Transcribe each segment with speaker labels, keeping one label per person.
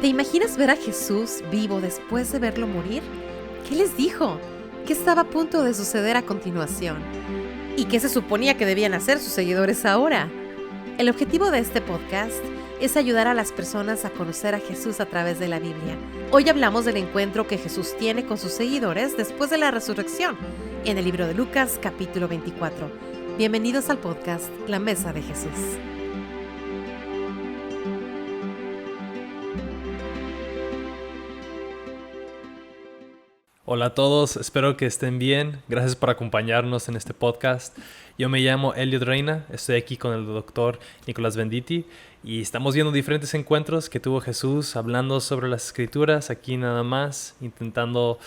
Speaker 1: ¿Te imaginas ver a Jesús vivo después de verlo morir? ¿Qué les dijo? ¿Qué estaba a punto de suceder a continuación? ¿Y qué se suponía que debían hacer sus seguidores ahora? El objetivo de este podcast es ayudar a las personas a conocer a Jesús a través de la Biblia. Hoy hablamos del encuentro que Jesús tiene con sus seguidores después de la resurrección, en el libro de Lucas, capítulo 24. Bienvenidos al podcast La Mesa de Jesús.
Speaker 2: Hola a todos, espero que estén bien. Gracias por acompañarnos en este podcast. Yo me llamo Elliot Reina, estoy aquí con el doctor Nicolás Venditti y estamos viendo diferentes encuentros que tuvo Jesús hablando sobre las Escrituras, aquí nada más, intentando,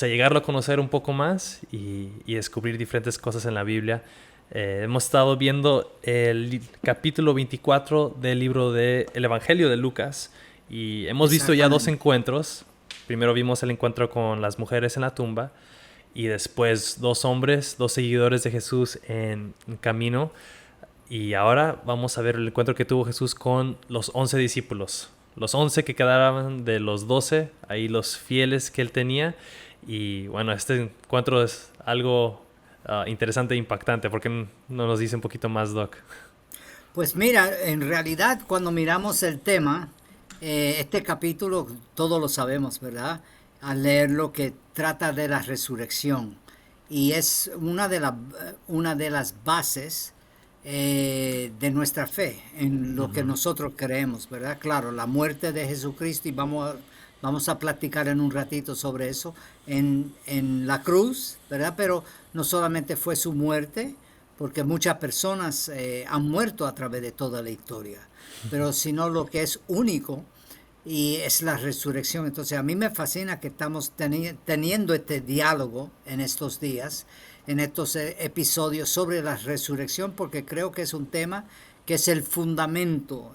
Speaker 2: llegarlo a conocer un poco más y descubrir diferentes cosas en la Biblia. Hemos estado viendo el capítulo 24 del libro del Evangelio de Lucas y hemos visto ya dos encuentros. Primero vimos el encuentro con las mujeres en la tumba y después dos seguidores de Jesús en camino. Y ahora vamos a ver el encuentro que tuvo Jesús con los 11 discípulos. Los 11 que quedaban de los 12, ahí los fieles que él tenía. Y bueno, este encuentro es algo interesante e impactante. ¿Por qué no nos dice un poquito más, Doc?
Speaker 3: Pues mira, en realidad cuando miramos el tema, este capítulo todos lo sabemos, ¿verdad? Al leerlo, que trata de la resurrección y es una de las bases de nuestra fe en lo que nosotros creemos, ¿verdad? Claro, la muerte de Jesucristo, y vamos a platicar en un ratito sobre eso, en la cruz, ¿verdad? Pero no solamente fue su muerte, porque muchas personas han muerto a través de toda la historia, pero sino lo que es único y es la resurrección. Entonces a mí me fascina que estamos teniendo este diálogo en estos días, en estos episodios sobre la resurrección, porque creo que es un tema que es el fundamento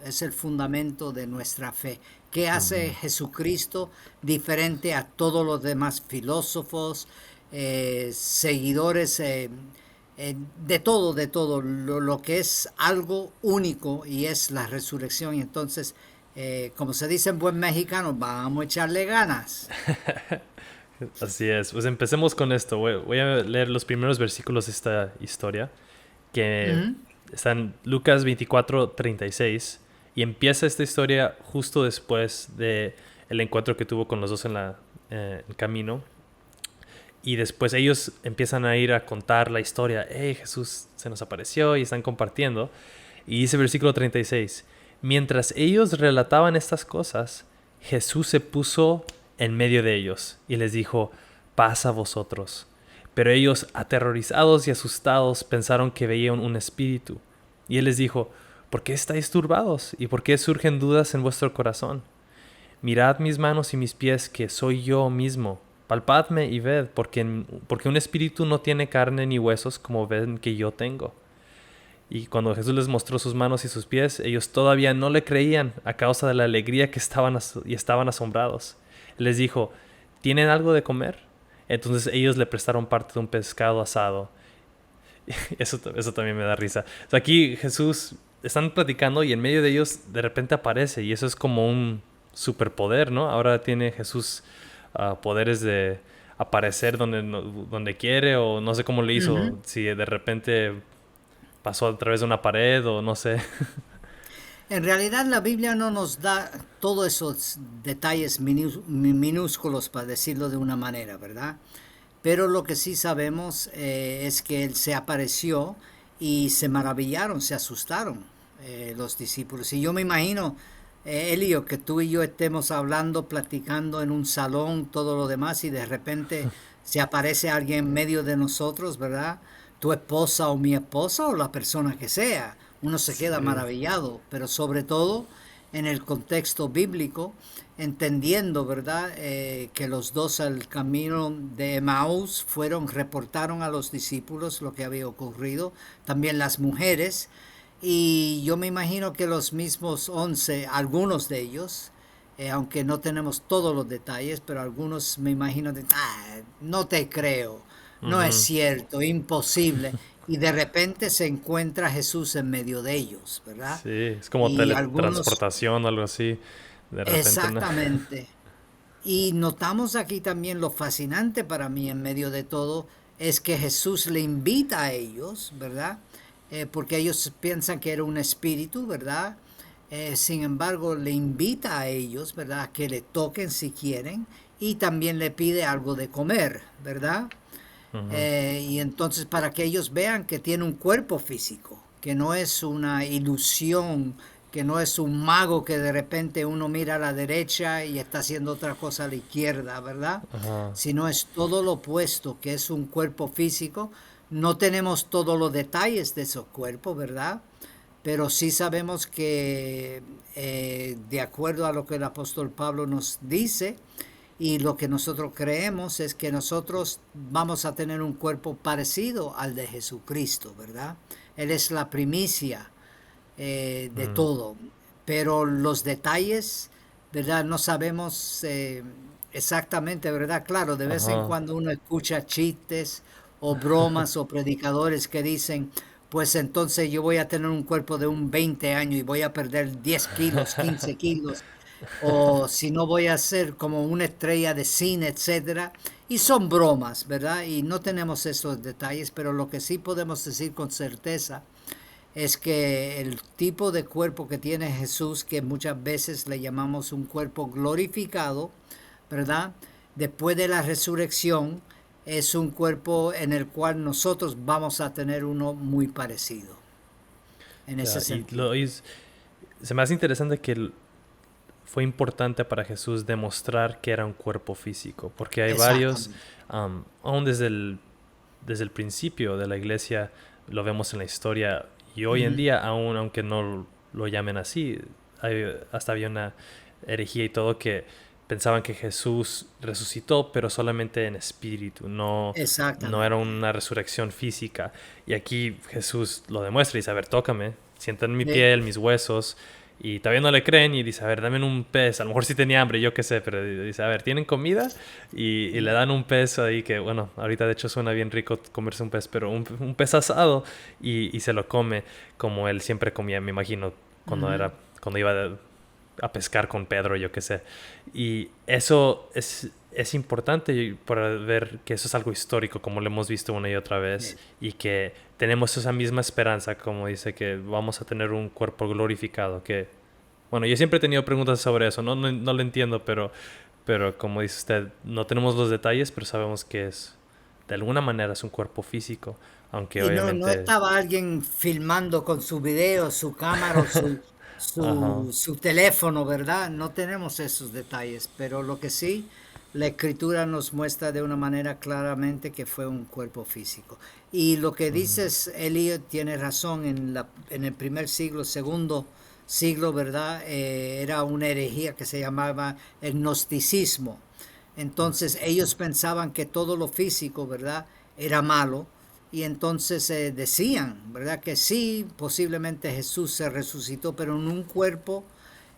Speaker 3: de nuestra fe. ¿Qué hace Jesucristo diferente a todos los demás filósofos, seguidores, de todo, lo que es algo único y es la resurrección? Y entonces, como se dice en buen mexicano, vamos a echarle ganas.
Speaker 2: Así es, pues empecemos con esto. Voy a leer los primeros versículos de esta historia, que están en Lucas 24:36, y empieza esta historia justo después del encuentro que tuvo con los dos en el camino. Y después ellos empiezan a ir a contar la historia. Jesús se nos apareció, y están compartiendo. Y dice versículo 36, mientras ellos relataban estas cosas, Jesús se puso en medio de ellos y les dijo, paz a vosotros. Pero ellos, aterrorizados y asustados, pensaron que veían un espíritu. Y él les dijo, ¿por qué estáis turbados? ¿Y por qué surgen dudas en vuestro corazón? Mirad mis manos y mis pies, que soy yo mismo. Palpadme y ved, porque un espíritu no tiene carne ni huesos como ven que yo tengo. Y cuando Jesús les mostró sus manos y sus pies, ellos todavía no le creían a causa de la alegría que estaban asombrados. Él les dijo, ¿tienen algo de comer? Entonces ellos le prestaron parte de un pescado asado. Eso también me da risa. O sea, aquí Jesús, están platicando y en medio de ellos de repente aparece, y eso es como un superpoder, ¿no? Ahora tiene Jesús poderes de aparecer donde quiere, o no sé cómo le hizo, si de repente pasó a través de una pared o no sé.
Speaker 3: En realidad la Biblia no nos da todos esos detalles minúsculos, para decirlo de una manera, ¿verdad? Pero lo que sí sabemos es que Él se apareció y se maravillaron, se asustaron los discípulos. Y yo me imagino, Elio, que tú y yo estemos hablando, platicando en un salón, todo lo demás, y de repente se aparece alguien en medio de nosotros, ¿verdad? Tu esposa o mi esposa o la persona que sea. Uno se queda maravillado, pero sobre todo en el contexto bíblico, entendiendo, ¿verdad?, que los dos al camino de Emaús reportaron a los discípulos lo que había ocurrido, también las mujeres, y yo me imagino que los mismos 11, algunos de ellos, aunque no tenemos todos los detalles, pero algunos me imagino no te creo, no es cierto, imposible. Y de repente se encuentra Jesús en medio de ellos, ¿verdad?
Speaker 2: Sí, es como
Speaker 3: Y
Speaker 2: teletransportación o algo así. De repente no.
Speaker 3: Exactamente. Y notamos aquí también lo fascinante para mí en medio de todo es que Jesús le invita a ellos, ¿verdad? Porque ellos piensan que era un espíritu, ¿verdad? Sin embargo, le invita a ellos, ¿verdad? A que le toquen si quieren y también le pide algo de comer, ¿verdad?
Speaker 2: Ujú.
Speaker 3: Y entonces para que ellos vean que tiene un cuerpo físico, que no es una ilusión, que no es un mago que de repente uno mira a la derecha y está haciendo otra cosa a la izquierda, ¿verdad?
Speaker 2: Ajá.
Speaker 3: Sino es todo lo opuesto, que es un cuerpo físico. No tenemos todos los detalles de esos cuerpos, ¿verdad? Pero sí sabemos que de acuerdo a lo que el apóstol Pablo nos dice y lo que nosotros creemos es que nosotros vamos a tener un cuerpo parecido al de Jesucristo, ¿verdad? Él es la primicia de
Speaker 2: Mm.
Speaker 3: todo, pero los detalles, ¿verdad? No sabemos exactamente, ¿verdad? Claro, de vez en
Speaker 2: Ajá.
Speaker 3: cuando uno escucha chistes o bromas o predicadores que dicen, pues entonces yo voy a tener un cuerpo de un 20 años y voy a perder 10 kilos, 15 kilos, o si no voy a ser como una estrella de cine, etcétera. Y son bromas, ¿verdad? Y no tenemos esos detalles, pero lo que sí podemos decir con certeza es que el tipo de cuerpo que tiene Jesús, que muchas veces le llamamos un cuerpo glorificado, ¿verdad? Después de la resurrección, es un cuerpo en el cual nosotros vamos a tener uno muy parecido, en ese
Speaker 2: Ya,
Speaker 3: sentido.
Speaker 2: se me hace interesante que fue importante para Jesús demostrar que era un cuerpo físico, porque hay varios,
Speaker 3: Exactamente.
Speaker 2: aún desde el principio de la iglesia, lo vemos en la historia, y hoy en
Speaker 3: Ujú.
Speaker 2: día, aún aunque no lo llamen así, hasta había una herejía y todo que pensaban que Jesús resucitó, pero solamente en espíritu, no era
Speaker 3: Exactamente.
Speaker 2: una resurrección física. Y aquí Jesús lo demuestra y dice, a ver, tócame, sienta en mi
Speaker 3: Sí.
Speaker 2: piel, mis huesos, y todavía no le creen y dice, a ver, dame un pez. A lo mejor sí tenía hambre, yo qué sé, pero dice, a ver, ¿tienen comida? Y le dan un pez ahí que, bueno, ahorita de hecho suena bien rico comerse un pez, pero un pez asado y se lo come como él siempre comía, me imagino,
Speaker 3: Ujú.
Speaker 2: cuando iba a pescar con Pedro, yo qué sé. Y eso es importante para ver que eso es algo histórico, como lo hemos visto una y otra vez,
Speaker 3: Sí.
Speaker 2: y que tenemos esa misma esperanza, como dice, que vamos a tener un cuerpo glorificado, que, bueno, yo siempre he tenido preguntas sobre eso, no lo entiendo, pero como dice usted, no tenemos los detalles, pero sabemos que de alguna manera es un cuerpo físico, aunque
Speaker 3: Y no
Speaker 2: obviamente...
Speaker 3: estaba alguien filmando con su video, su cámara o
Speaker 2: Ajá.
Speaker 3: su teléfono, ¿verdad? No tenemos esos detalles, pero lo que sí, la escritura nos muestra de una manera claramente que fue un cuerpo físico. Y lo que
Speaker 2: Ujú.
Speaker 3: dices, Elliot, tiene razón, en el primer siglo, segundo siglo, ¿verdad? Era una herejía que se llamaba el gnosticismo. Entonces ellos
Speaker 2: Gnosticismo.
Speaker 3: pensaban que todo lo físico, ¿verdad? Era malo y entonces decían, ¿verdad? Que sí, posiblemente Jesús se resucitó, pero en un cuerpo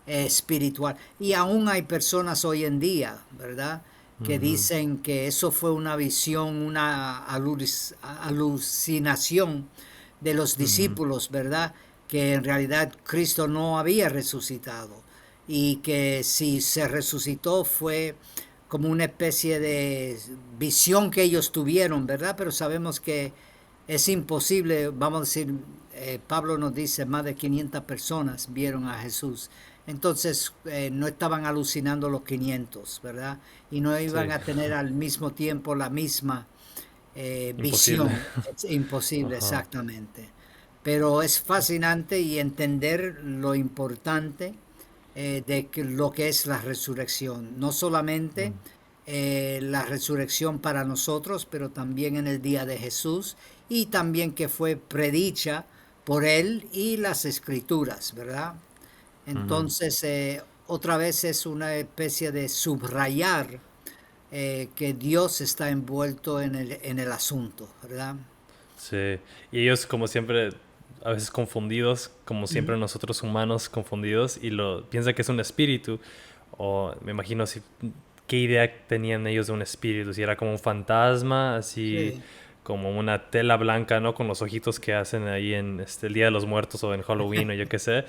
Speaker 3: espiritual. Y aún hay personas hoy en día, ¿verdad? Que
Speaker 2: Ujú.
Speaker 3: dicen que eso fue una visión, una alucinación de los
Speaker 2: Ujú.
Speaker 3: discípulos, ¿verdad? Que en realidad Cristo no había resucitado y que si se resucitó fue como una especie de visión que ellos tuvieron, ¿verdad? Pero sabemos que es imposible, vamos a decir, Pablo nos dice, más de 500 personas vieron a Jesús. Entonces no estaban alucinando los 500, ¿verdad? Y no iban
Speaker 2: Sí,
Speaker 3: a tener al mismo tiempo la misma
Speaker 2: imposible.
Speaker 3: visión. Es imposible,
Speaker 2: Ajá.
Speaker 3: exactamente. Pero es fascinante y entender lo importante de lo que es la resurrección. No solamente
Speaker 2: Mm.
Speaker 3: la resurrección para nosotros, pero también en el día de Jesús y también que fue predicha por él y las escrituras, ¿verdad?
Speaker 2: Ujú.
Speaker 3: Entonces, otra vez es una especie de subrayar que Dios está envuelto en el asunto, ¿verdad?
Speaker 2: Sí, y ellos como siempre, a veces confundidos, como siempre
Speaker 3: Ujú.
Speaker 2: nosotros humanos confundidos, y lo piensan que es un espíritu, o me imagino si, qué idea tenían ellos de un espíritu, si era como un fantasma, así
Speaker 3: Sí.
Speaker 2: como una tela blanca, ¿no? Con los ojitos que hacen ahí en el Día de los Muertos o en Halloween o yo qué sé,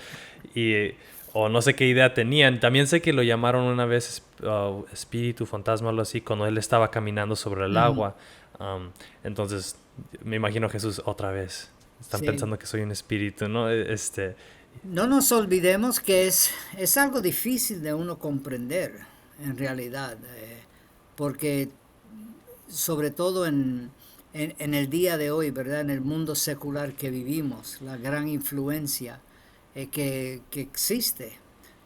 Speaker 2: y, o no sé qué idea tenían. También sé que lo llamaron una vez espíritu, fantasma, algo así, cuando él estaba caminando sobre el agua. Entonces, me imagino Jesús otra vez. Están
Speaker 3: Sí.
Speaker 2: pensando que soy un espíritu, ¿no?
Speaker 3: No nos olvidemos que es algo difícil de uno comprender, en realidad, porque sobre todo en el día de hoy, ¿verdad? En el mundo secular que vivimos, la gran influencia que existe,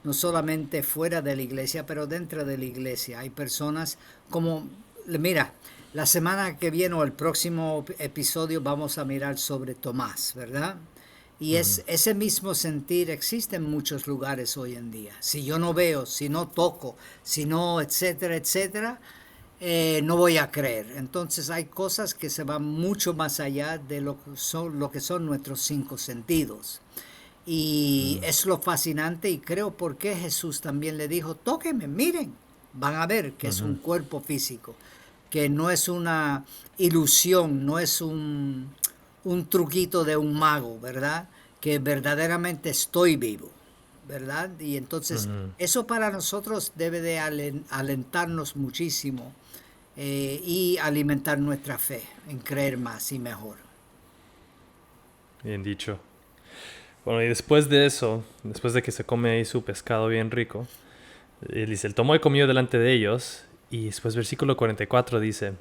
Speaker 3: no solamente fuera de la iglesia, pero dentro de la iglesia. Hay personas como, mira, la semana que viene o el próximo episodio vamos a mirar sobre Tomás, ¿verdad? Y ese mismo sentir existe en muchos lugares hoy en día. Si yo no veo, si no toco, si no, etcétera, etcétera, no voy a creer. Entonces hay cosas que se van mucho más allá de lo que son nuestros cinco sentidos. Y es lo fascinante y creo por qué Jesús también le dijo, tóquenme, miren, van a ver que es un cuerpo físico, que no es una ilusión, no es un truquito de un mago, ¿verdad? Que verdaderamente estoy vivo, ¿verdad? Y entonces eso para nosotros debe de alentarnos muchísimo y alimentar nuestra fe en creer más y mejor.
Speaker 2: Bien dicho. Bueno, y después de eso, después de que se come ahí su pescado bien rico, él dice, él tomó y comió delante de ellos, y después versículo 44 dice,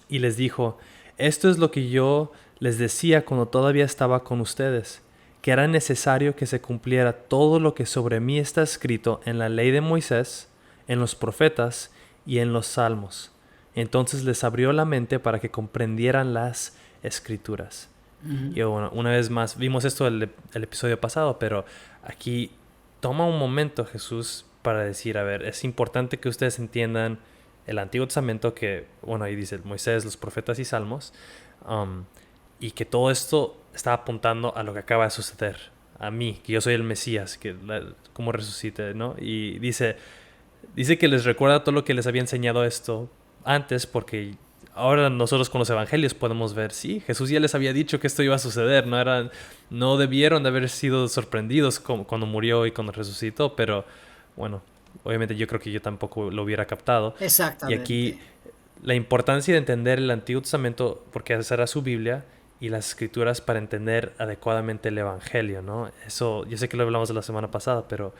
Speaker 2: y les dijo, esto es lo que yo les decía cuando todavía estaba con ustedes, que era necesario que se cumpliera todo lo que sobre mí está escrito en la ley de Moisés, en los profetas y en los salmos. Entonces les abrió la mente para que comprendieran las escrituras. Y bueno, una vez más, vimos esto el episodio pasado, pero aquí toma un momento Jesús para decir, a ver, es importante que ustedes entiendan el Antiguo Testamento, que, bueno, ahí dice Moisés, los profetas y salmos, y que todo esto está apuntando a lo que acaba de suceder, a mí, que yo soy el Mesías, como resucite, ¿no? Y dice que les recuerda todo lo que les había enseñado esto antes, porque ahora nosotros con los evangelios podemos ver, sí, Jesús ya les había dicho que esto iba a suceder, no debieron de haber sido sorprendidos cuando murió y cuando resucitó, pero bueno, obviamente yo creo que yo tampoco lo hubiera captado. Y
Speaker 3: Exactamente.
Speaker 2: aquí la importancia de entender el Antiguo Testamento, porque esa era su Biblia, y las escrituras para entender adecuadamente el evangelio, ¿no? Eso, yo sé que lo hablamos la semana pasada, pero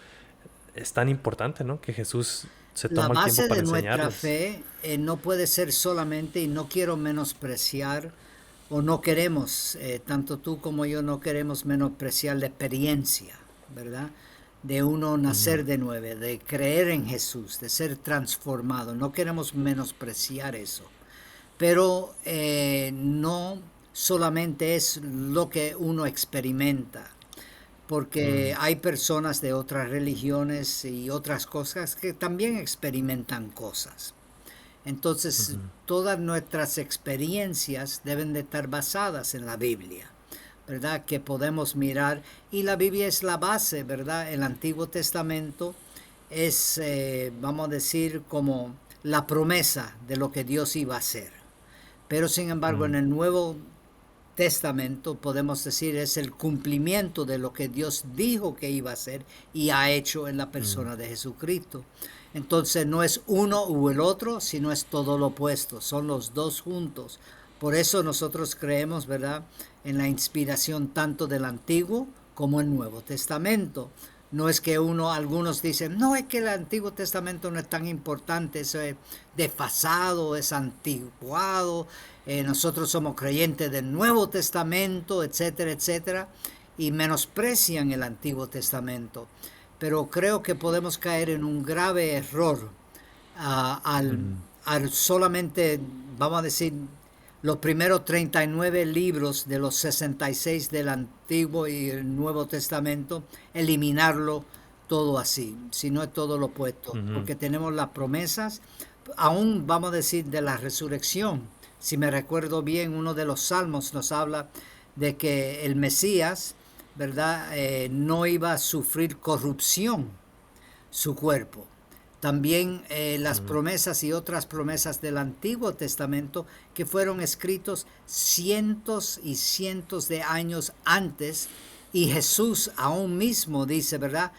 Speaker 2: es tan importante, ¿no? Que Jesús se
Speaker 3: La
Speaker 2: toma el tiempo
Speaker 3: base
Speaker 2: para
Speaker 3: de nuestra
Speaker 2: enseñarles.
Speaker 3: fe no puede ser solamente, y no quiero menospreciar, o no queremos, tanto tú como yo no queremos menospreciar la experiencia, ¿verdad? De uno nacer de nuevo, de creer en Jesús, de ser transformado. No queremos menospreciar eso. Pero no solamente es lo que uno experimenta, porque hay personas de otras religiones y otras cosas que también experimentan cosas. Entonces, todas nuestras experiencias deben de estar basadas en la Biblia, ¿verdad? Que podemos mirar, y la Biblia es la base, ¿verdad? El Antiguo Testamento es, vamos a decir, como la promesa de lo que Dios iba a hacer. Pero, sin embargo, en el Nuevo Testamento podemos decir es el cumplimiento de lo que Dios dijo que iba a hacer y ha hecho en la persona de Jesucristo. Entonces no es uno u el otro, sino es todo lo opuesto, son los dos juntos. Por eso nosotros creemos, ¿verdad?, en la inspiración tanto del Antiguo como el Nuevo Testamento. No es que algunos dicen, no, es que el Antiguo Testamento no es tan importante, eso es desfasado, es antiguado, nosotros somos creyentes del Nuevo Testamento, etcétera, etcétera, y menosprecian el Antiguo Testamento. Pero creo que podemos caer en un grave error al solamente, vamos a decir, los primeros 39 libros de los 66 del Antiguo y el Nuevo Testamento, eliminarlo todo así, si no es todo lo opuesto, porque tenemos las promesas, aún vamos a decir de la resurrección. Si me recuerdo bien, uno de los salmos nos habla de que el Mesías, ¿verdad?, no iba a sufrir corrupción su cuerpo. También las promesas y otras promesas del Antiguo Testamento que fueron escritos cientos y cientos de años antes, y Jesús aún mismo dice, ¿verdad?,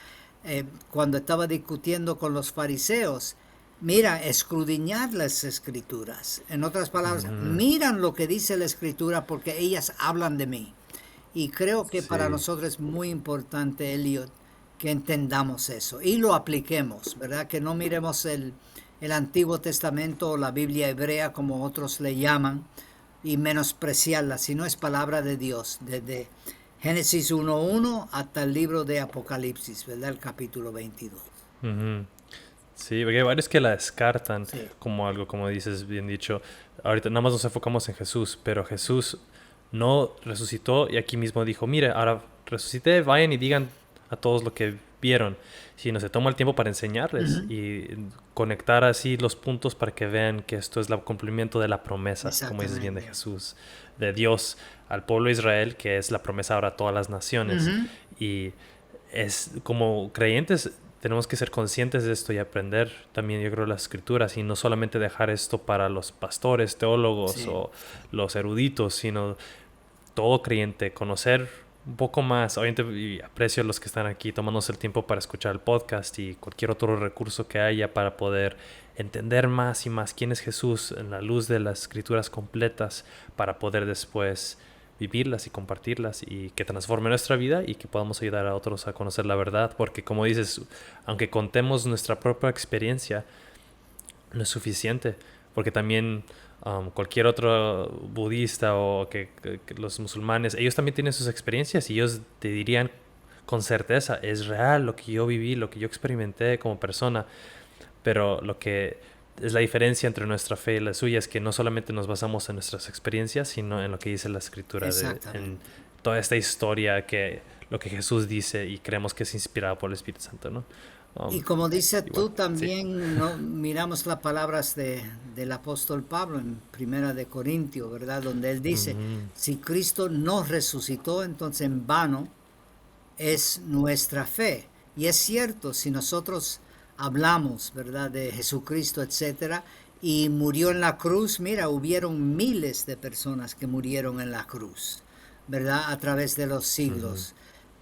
Speaker 3: cuando estaba discutiendo con los fariseos, mira, escudriñad las escrituras. En otras palabras, miran lo que dice la escritura porque ellas hablan de mí. Y creo que para
Speaker 2: Sí.
Speaker 3: nosotros es muy importante, Elliot, que entendamos eso y lo apliquemos, ¿verdad? Que no miremos el Antiguo Testamento o la Biblia hebrea, como otros le llaman, y menospreciarla, sino es palabra de Dios, desde Génesis 1:1 hasta el libro de Apocalipsis, ¿verdad? El capítulo 22.
Speaker 2: Ujú. Sí, porque hay varios que la descartan
Speaker 3: Sí.
Speaker 2: como algo, como dices, bien dicho. Ahorita nada más nos enfocamos en Jesús, pero Jesús no resucitó y aquí mismo dijo, mire, ahora resucité, vayan y digan a todos lo que vieron. Sino se toma el tiempo para enseñarles y conectar así los puntos para que vean que esto es el cumplimiento de la promesa, como dices bien, de
Speaker 3: Exactamente.
Speaker 2: Jesús, de Dios al pueblo de Israel, que es la promesa ahora a todas las naciones. Y es como creyentes tenemos que ser conscientes de esto y aprender también, yo creo, las escrituras y no solamente dejar esto para los pastores, teólogos
Speaker 3: Sí.
Speaker 2: o los eruditos, sino todo creyente, conocer un poco más. Obviamente y aprecio a los que están aquí tomándose el tiempo para escuchar el podcast y cualquier otro recurso que haya para poder entender más y más quién es Jesús en la luz de las escrituras completas para poder después vivirlas y compartirlas y que transforme nuestra vida y que podamos ayudar a otros a conocer la verdad, porque como dices, aunque contemos nuestra propia experiencia, no es suficiente, porque también cualquier otro budista o que los musulmanes, ellos también tienen sus experiencias y ellos te dirían con certeza, es real lo que yo viví, lo que yo experimenté como persona, pero lo que es la diferencia entre nuestra fe y la suya es que no solamente nos basamos en nuestras experiencias, sino en lo que dice la escritura, en
Speaker 3: Exactamente.
Speaker 2: toda esta historia, que lo que Jesús dice y creemos que es inspirado por el Espíritu Santo, ¿no?
Speaker 3: Y
Speaker 2: Um,
Speaker 3: como dices
Speaker 2: Igual,
Speaker 3: tú
Speaker 2: sí.
Speaker 3: también, no, miramos las palabras del apóstol Pablo en Primera de Corintio, ¿verdad? Donde él dice,
Speaker 2: Ujú,
Speaker 3: si Cristo no resucitó, entonces en vano es nuestra fe. Y es cierto, si nosotros hablamos, ¿verdad?, de Jesucristo, etcétera, y murió en la cruz, mira, hubieron miles de personas que murieron en la cruz, ¿verdad?, a través de los
Speaker 2: ujú,
Speaker 3: siglos.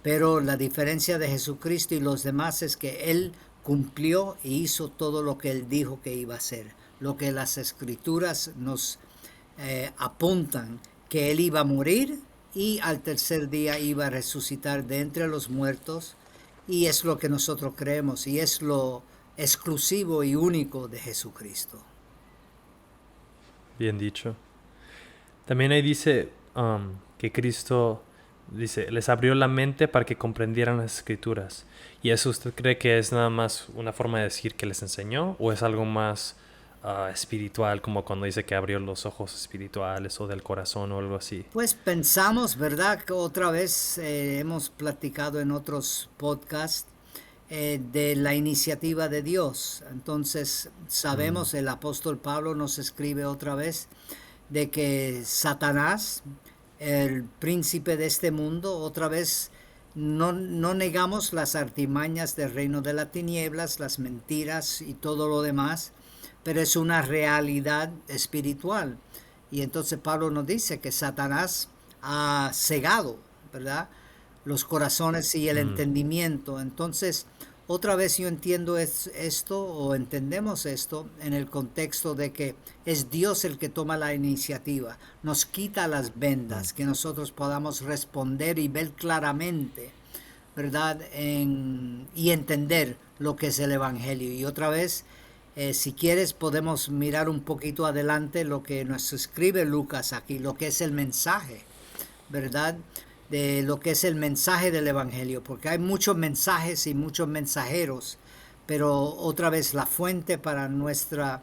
Speaker 3: Pero la diferencia de Jesucristo y los demás es que Él cumplió e hizo todo lo que Él dijo que iba a hacer, lo que las escrituras nos apuntan, que Él iba a morir y al tercer día iba a resucitar de entre los muertos, y es lo que nosotros creemos y es lo exclusivo y único de Jesucristo.
Speaker 2: bien dicho. También ahí dice que Cristo dice, les abrió la mente para que comprendieran las escrituras. ¿Y eso usted cree que es nada más una forma de decir que les enseñó o es algo más espiritual, como cuando dice que abrió los ojos espirituales o del corazón o algo así?
Speaker 3: Pues pensamos, ¿verdad? Que otra vez hemos platicado en otros podcasts de la iniciativa de Dios. Entonces
Speaker 2: Mm,
Speaker 3: sabemos, el apóstol Pablo nos escribe otra vez de que Satanás, el príncipe de este mundo, otra vez no negamos las artimañas del reino de las tinieblas, las mentiras y todo lo demás, pero es una realidad espiritual. Y entonces Pablo nos dice que Satanás ha cegado, ¿verdad?, los corazones y el
Speaker 2: mm,
Speaker 3: entendimiento. Entonces, otra vez yo entiendo esto o entendemos esto en el contexto de que es Dios el que toma la iniciativa, nos quita las
Speaker 2: mm,
Speaker 3: vendas, que nosotros podamos responder y ver claramente, ¿verdad? Y entender lo que es el Evangelio. Y otra vez, si quieres, podemos mirar un poquito adelante lo que nos escribe Lucas aquí, lo que es el mensaje, ¿verdad? De lo que es el mensaje del Evangelio, porque hay muchos mensajes y muchos mensajeros, pero otra vez la fuente para nuestra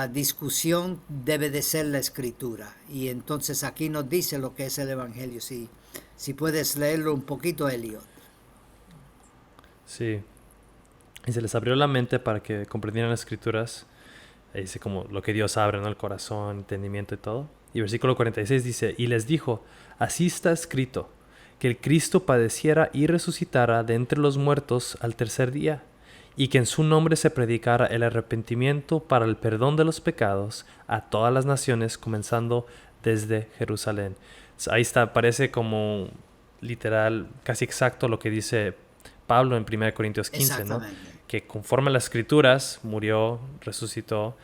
Speaker 3: discusión debe de ser la escritura. Y entonces aquí nos dice lo que es el Evangelio. Si puedes leerlo un poquito, Elliot.
Speaker 2: sí. Y se les abrió la mente para que comprendieran las escrituras. Ahí dice como lo que Dios abre, ¿no? El corazón, entendimiento y todo. Y versículo 46 dice, y les dijo, así está escrito, que el Cristo padeciera y resucitara de entre los muertos al tercer día, y que en su nombre se predicara el arrepentimiento para el perdón de los pecados a todas las naciones, comenzando desde Jerusalén. Ahí está, parece como literal, casi exacto lo que dice Pablo en 1 Corintios 15, ¿no?
Speaker 3: Exactamente.
Speaker 2: Que conforme a las escrituras murió, resucitó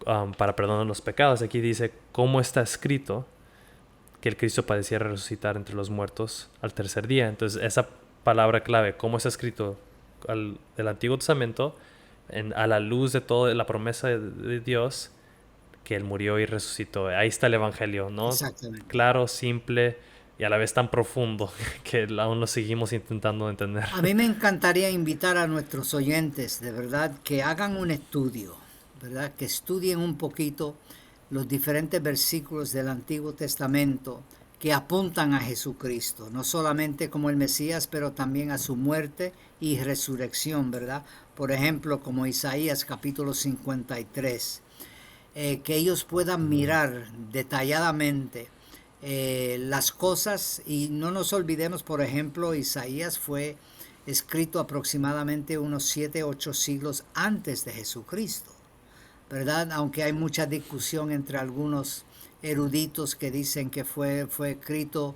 Speaker 2: para perdonar los pecados. Aquí dice, ¿cómo está escrito que el Cristo padeciera resucitar entre los muertos al tercer día? Entonces esa palabra clave, ¿cómo está escrito del Antiguo Testamento, a la luz de toda la promesa de Dios, que Él murió y resucitó? Ahí está el Evangelio, ¿no?
Speaker 3: Exactamente.
Speaker 2: Claro, simple y a la vez tan profundo que aún lo seguimos intentando entender.
Speaker 3: A mí me encantaría invitar a nuestros oyentes, de verdad, que hagan un estudio, ¿verdad? Que estudien un poquito los diferentes versículos del Antiguo Testamento que apuntan a Jesucristo, no solamente como el Mesías, pero también a su muerte y resurrección, ¿verdad? Por ejemplo, como Isaías capítulo 53, que ellos puedan mirar detalladamente las cosas, y no nos olvidemos, por ejemplo, Isaías fue escrito aproximadamente unos 7-8 siglos antes de Jesucristo, ¿verdad? Aunque hay mucha discusión entre algunos eruditos que dicen que fue escrito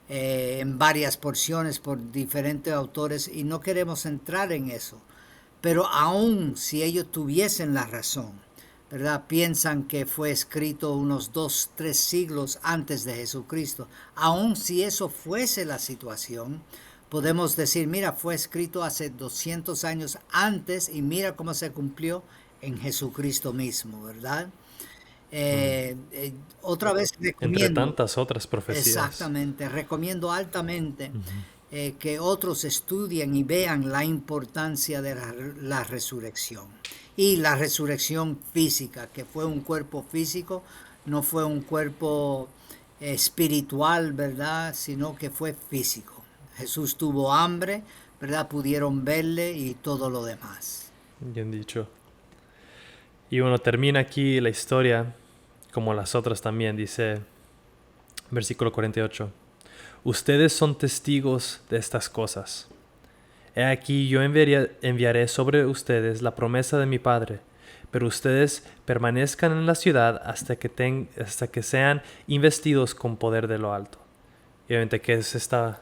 Speaker 3: en varias porciones por diferentes autores, y no queremos entrar en eso. Pero aun si ellos tuviesen la razón, ¿verdad? Piensan que fue escrito unos 2-3 siglos antes de Jesucristo. Aun si eso fuese la situación, podemos decir, mira, fue escrito hace 200 años antes y mira cómo se cumplió en Jesucristo mismo, ¿verdad? Otra vez
Speaker 2: Entre
Speaker 3: recomiendo,
Speaker 2: tantas otras profecías.
Speaker 3: exactamente, recomiendo altamente que otros estudien y vean la importancia de la resurrección. Y la resurrección física, que fue un cuerpo físico, no fue un cuerpo espiritual, ¿verdad? Sino que fue físico. Jesús tuvo hambre, ¿verdad? Pudieron verle y todo lo demás.
Speaker 2: Bien dicho. Y bueno, termina aquí la historia, como las otras también, dice, versículo 48. Ustedes son testigos de estas cosas. He aquí yo enviaré sobre ustedes la promesa de mi Padre, pero ustedes permanezcan en la ciudad hasta que sean investidos con poder de lo alto. Y obviamente, ¿qué es esta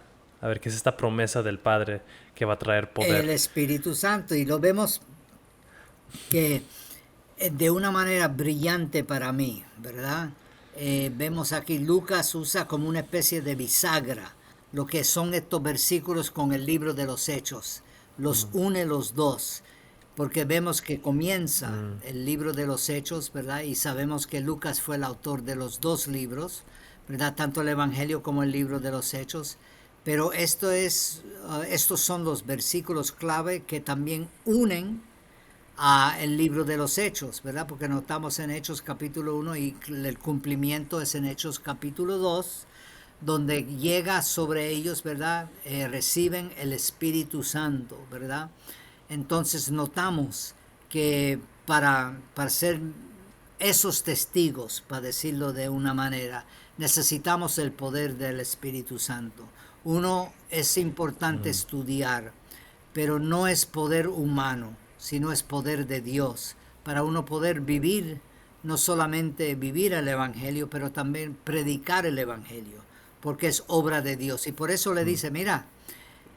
Speaker 2: promesa del Padre que va a traer poder?
Speaker 3: El Espíritu Santo, y lo vemos que de una manera brillante para mí, ¿verdad? Vemos aquí Lucas usa como una especie de bisagra lo que son estos versículos con el libro de los Hechos, los une los dos, porque vemos que comienza el libro de los Hechos, ¿verdad? Y sabemos que Lucas fue el autor de los dos libros, ¿verdad? Tanto el Evangelio como el libro de los Hechos, pero estos son los versículos clave que también unen a el libro de los Hechos, ¿verdad? Porque notamos en Hechos capítulo 1 y el cumplimiento es en Hechos capítulo 2, donde llega sobre ellos, ¿verdad? Reciben el Espíritu Santo, ¿verdad? Entonces notamos que para ser esos testigos, para decirlo de una manera, necesitamos el poder del Espíritu Santo. Uno, es importante estudiar, pero no es poder humano, sino es poder de Dios, para uno poder vivir, no solamente vivir el Evangelio, pero también predicar el Evangelio, porque es obra de Dios. Y por eso le dice, mira,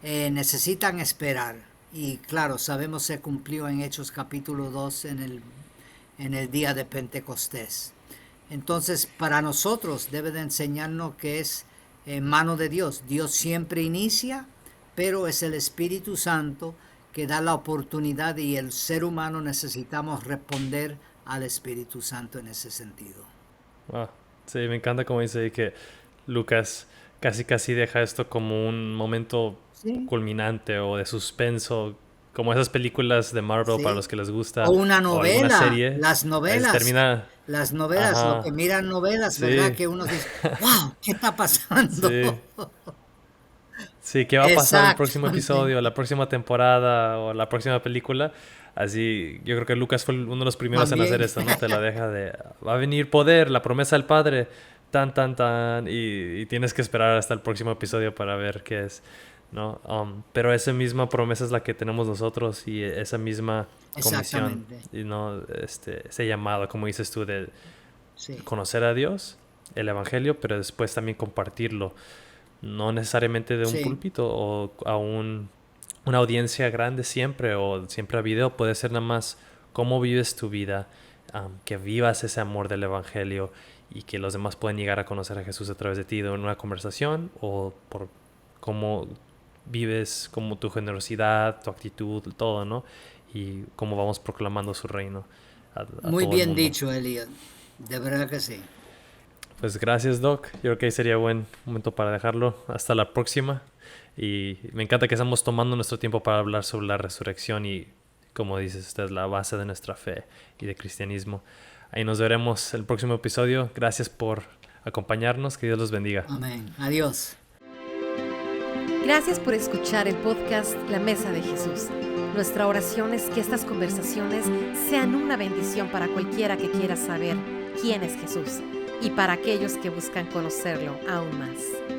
Speaker 3: necesitan esperar. Y claro, sabemos se cumplió en Hechos capítulo 2 en el día de Pentecostés. Entonces, para nosotros debe de enseñarnos que es mano de Dios. Dios siempre inicia, pero es el Espíritu Santo que da la oportunidad, y el ser humano necesitamos responder al Espíritu Santo en ese sentido.
Speaker 2: Wow. Sí, me encanta como dice que Lucas casi deja esto como un momento culminante o de suspenso, como esas películas de Marvel para los que les gusta.
Speaker 3: O una novela,
Speaker 2: o alguna serie.
Speaker 3: las novelas. Las novelas,
Speaker 2: Ajá.
Speaker 3: lo que miran novelas, ¿verdad? Que uno dice, wow, ¿qué está pasando?
Speaker 2: Sí, ¿qué va a pasar el próximo episodio, la próxima temporada o la próxima película? Así, yo creo que Lucas fue uno de los primeros en hacer esto, ¿no? Te la deja de, va a venir poder, la promesa del Padre, tan, y tienes que esperar hasta el próximo episodio para ver qué es, ¿no? Pero esa misma promesa es la que tenemos nosotros, y esa misma comisión, y no ese llamado, como dices tú, de conocer a Dios, el Evangelio, pero después también compartirlo. No necesariamente de un púlpito o a un una audiencia grande siempre o siempre a video. Puede ser nada más cómo vives tu vida, que vivas ese amor del evangelio y que los demás pueden llegar a conocer a Jesús a través de ti en una conversación o por cómo vives, como tu generosidad, tu actitud, todo, ¿no? Y cómo vamos proclamando su reino a
Speaker 3: Muy
Speaker 2: todo el
Speaker 3: bien
Speaker 2: mundo.
Speaker 3: dicho, Elliot. De verdad que sí.
Speaker 2: Pues gracias, Doc. Yo creo que sería buen momento para dejarlo. Hasta la próxima. Y me encanta que estamos tomando nuestro tiempo para hablar sobre la resurrección y, como dices, esta es la base de nuestra fe y de cristianismo. Ahí nos veremos el próximo episodio. Gracias por acompañarnos. Que Dios los bendiga.
Speaker 3: Amén. Adiós.
Speaker 1: Gracias por escuchar el podcast La Mesa de Jesús. Nuestra oración es que estas conversaciones sean una bendición para cualquiera que quiera saber quién es Jesús y para aquellos que buscan conocerlo aún más.